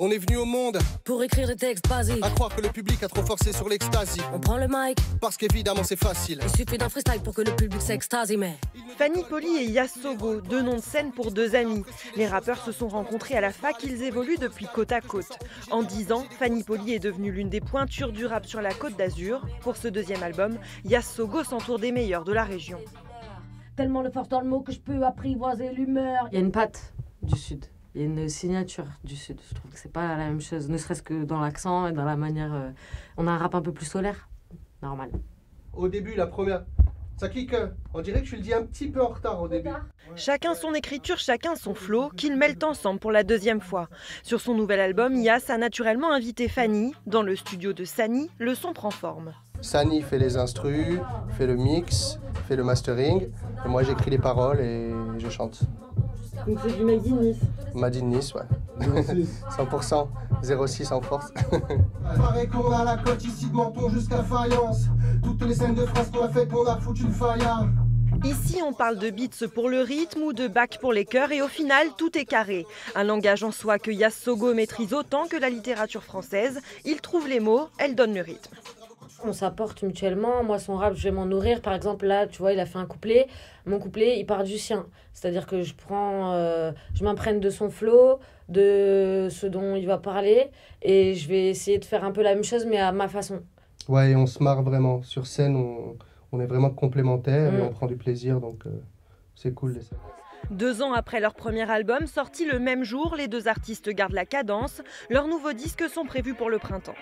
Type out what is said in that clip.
On est venu au monde pour écrire des textes basiques. à croire que le public a trop forcé sur l'extasie. On prend le mic Parce qu'évidemment c'est facile. Il suffit d'un freestyle pour que le public s'extasie, mais Fanny Polly et Yassogo, deux noms de scène pour deux amis. Les rappeurs se sont rencontrés à la fac, ils évoluent depuis côte à côte. En 10 ans, Fanny Polly est devenue l'une des pointures du rap sur la Côte d'Azur. Pour ce deuxième album, Yassogo s'entoure des meilleurs de la région. tellement de force dans le mot que je peux apprivoiser l'humeur. Il y a une patte du Sud, il y a une signature du Sud. Je trouve que c'est pas la même chose, ne serait-ce que dans l'accent et dans la manière. On a un rap un peu plus solaire, normal. Au début, la première, ça kick. On dirait que tu le dis un petit peu en retard au début. Chacun son écriture, chacun son flow, qu'ils mêlent ensemble pour la deuxième fois. Sur son nouvel album, Yas a naturellement invité Fanny. Dans le studio de Sani, le son prend forme. Sani fait les instrus, fait le mix, fait le mastering. Et moi j'écris les paroles et je chante. Donc c'est du Made in Nice. Made in Nice, ouais. 100%, 06 en force. Paraît qu'on a la côte ici de Menton jusqu'à Fayence. Toutes les scènes de France qu'on a faites, on a foutu le faïa. Ici, on parle de beats pour le rythme ou de bac pour les chœurs et au final, tout est carré. Un langage en soi que Yassogo maîtrise autant que la littérature française. Il trouve les mots, elle donne le rythme. On s'apporte mutuellement. Moi, son rap, je vais m'en nourrir. Par exemple, là, tu vois, il a fait un couplet. Mon couplet, il part du sien. C'est-à-dire que je m'imprègne de son flow, de ce dont il va parler. Et je vais essayer de faire un peu la même chose, mais à ma façon. Ouais, et on se marre vraiment. Sur scène, on est vraiment complémentaires et on prend du plaisir, donc c'est cool. 2 ans après leur premier album, sorti le même jour, les deux artistes gardent la cadence. Leurs nouveaux disques sont prévus pour le printemps.